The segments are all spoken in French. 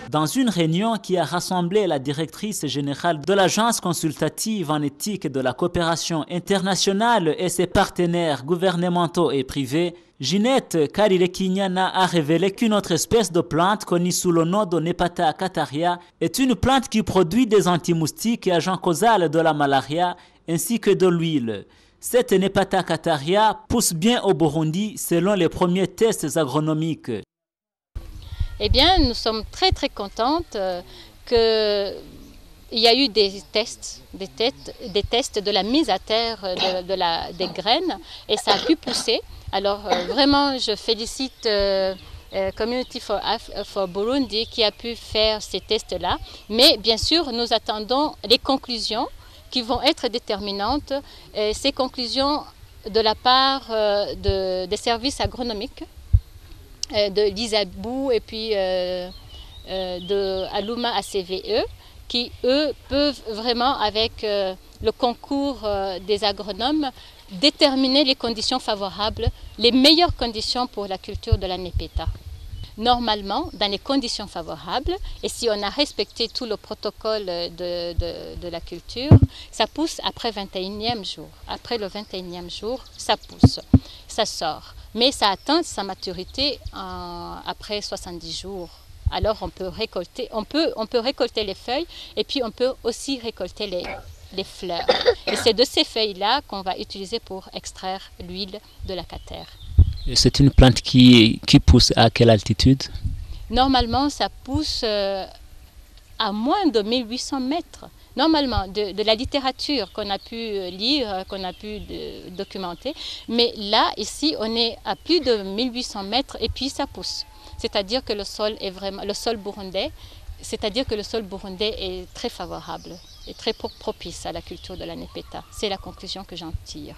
Dans une réunion qui a rassemblé la directrice générale de l'Agence consultative en éthique et de la coopération internationale et ses partenaires gouvernementaux et privés, Ginette Karirekinyana a révélé qu'une autre espèce de plante connue sous le nom de Nepeta cataria est une plante qui produit des antimoustiques et agents causals de la malaria ainsi que de l'huile. Cette Nepeta cataria pousse bien au Burundi selon les premiers tests agronomiques. Eh bien, nous sommes très contentes qu'il y a eu des tests de la mise à terre des graines et ça a pu pousser. Alors vraiment, je félicite Community for Burundi qui a pu faire ces tests-là. Mais bien sûr, nous attendons les conclusions qui vont être déterminantes. Ces conclusions de la part des services agronomiques de l'ISABU et puis de Aluma ACVE qui, eux, peuvent vraiment, avec le concours des agronomes, déterminer les conditions favorables, les meilleures conditions pour la culture de la Nepeta. Normalement, dans les conditions favorables, et si on a respecté tout le protocole de la culture, ça pousse après 21e jour. Après le 21e jour, ça pousse, ça sort. Mais ça atteint sa maturité après 70 jours. Alors on peut récolter les feuilles et puis on peut aussi récolter les fleurs. Et c'est de ces feuilles-là qu'on va utiliser pour extraire l'huile de la catère. C'est une plante qui pousse à quelle altitude? Normalement, ça pousse à moins de 1800 mètres. Normalement, de la littérature qu'on a pu lire, qu'on a pu documenter. Mais là, ici, on est à plus de 1800 mètres et puis ça pousse. C'est-à-dire que le sol burundais est très favorable et très propice à la culture de la Nepeta. C'est la conclusion que j'en tire.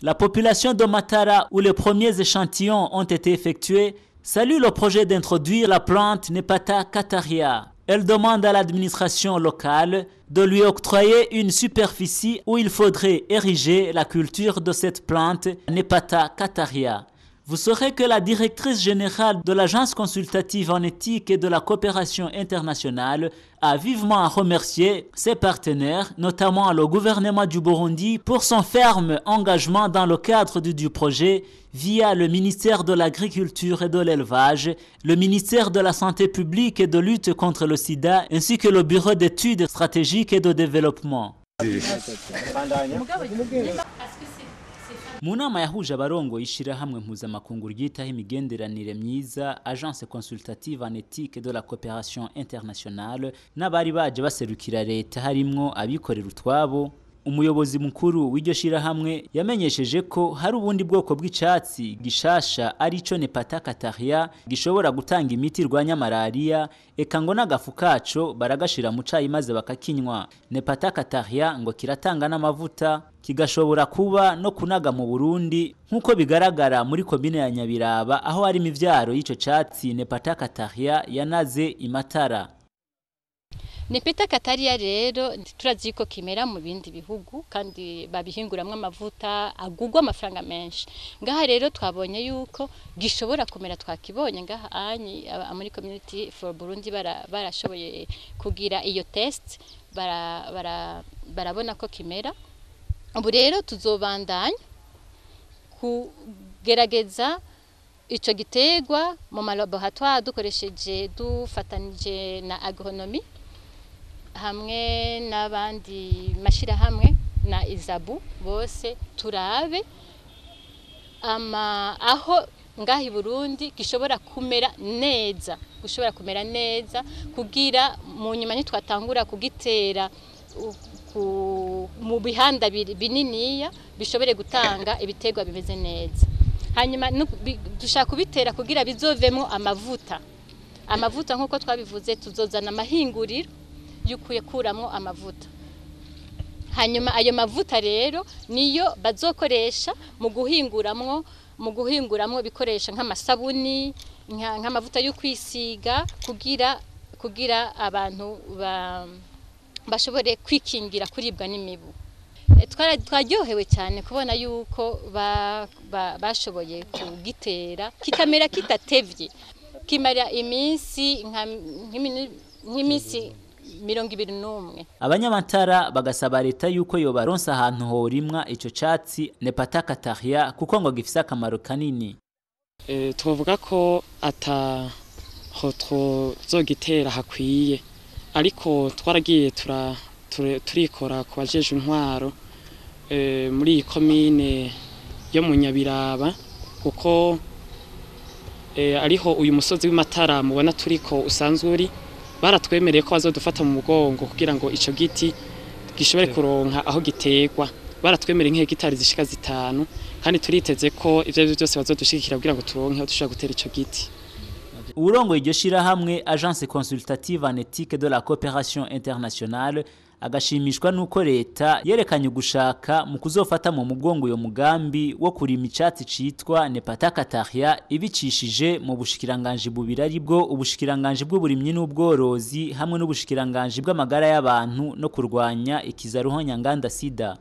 La population de Matara, où les premiers échantillons ont été effectués, salue le projet d'introduire la plante Nepeta cataria. Elle demande à l'administration locale de lui octroyer une superficie où il faudrait ériger la culture de cette plante Nepeta cataria. Vous saurez que la directrice générale de l'Agence consultative en éthique et de la coopération internationale a vivement remercié ses partenaires, notamment le gouvernement du Burundi, pour son ferme engagement dans le cadre du projet via le ministère de l'Agriculture et de l'Élevage, le ministère de la Santé publique et de lutte contre le sida, ainsi que le Bureau d'études stratégiques et de développement. Mu nama yahuje abarongo y'ishirahamwe mpuzamakungu ryitaho imigenderanire myiza Agence consultative en éthique de la coopération internationale n'abari baje baserukira leta harimwo abikorera utwabo, umuyobozi mukuru w'iryo shirahamwe yamenyesheje ko hari ubundi bwoko bw'icatsi gishasha arico Nepeta cataria gishobora gutanga imiti irwanya malaria, eka ngo n'agafu kaco baragashira mu cayi maze bakakinywa. Nepeta cataria ngo kiratanga n'amavuta, kigashobora kuba no kunaga mu Burundi nk'uko bigaragara muri komine ya Nyabiraba aho hari imivyaro y'ico catsi Nepeta cataria yanaze imatara. Nepeta cataria rero turazi ko kimera mu bindi bihugu kandi babihinguramwe amavuta agugwa amafaranga menshi. Ngaha rero twabonye yuko gishobora kumera, twakibonye ngaha muri Community for Burundi barashoboye kugira iyo test, barabona ko kimera. Ubu rero tuzobandanya kugerageza ico gitegwa mu malaboratoire dufatanije na agronomie hamwe n'abandi mashirahamwe na ISABU, bose turabe aho ngaha i Burundi gishobora kumera neza, kugira mu nyuma nitwatangura kugitera mu bihanda bininiya bishobore gutanga ibitegwa bimeze neza. Hanyuma dushaka kubitera kugira bizovemo amavuta nk'uko twabivuze, tuzozana amahinguriro yukuye kuramo amavuta. Hanyuma ayo mavuta rero niyo bazokoresha mu guhinguramwo bikoresha nk'amasabuni, nk'amavuta yo kwisiga kugira abantu bashobore kwikingira kuribwa n'imibu. Twaryohewe cyane kubona yuko bashoboye kugitera kikamera kitatevye, kimara iminsi nk'imisi 21. Abanyamatara bagasaba leta yuko yobaronsa ahantu horimwa ico catsi Nepata-Kataria kuko ngo gifise akamaro kanini. Tuvuga ko ho twozogitera hakwiye, ariko twaragiye turikora ku bajeje intwaro muri iyi komine yo mu Nyabiraba, kuko ariho uyu musozi w'Imatara mubona turiko usanzwe uri, baratwemereye ko bazodufata mu mugongo kugira ngo ico giti gishobore kuronka aho giterwa. Baratwemereye nk'hegitari zishika 5, kandi turiteze ko ivyo byose bazodushigikira kugira ngo turonke aho dushobora gutera ico giti. Urongo iryo shirahamwe Agence Consultative en Éthique de la Coopération Internationale agashimishwa nuko leta yerekanye ugushaka mu kuzofata mu mugongo uyo mugambi wo kurima icatsi citwa Nepata-Kataria ibicishije mu bushikiranganje bubiri aribwo ubushikiranganje bw'uburimyi n'ubworozi hamwe n'ubushikiranganje bw'amagara y'abantu no kurwanya ikizaruho nyanganda sida.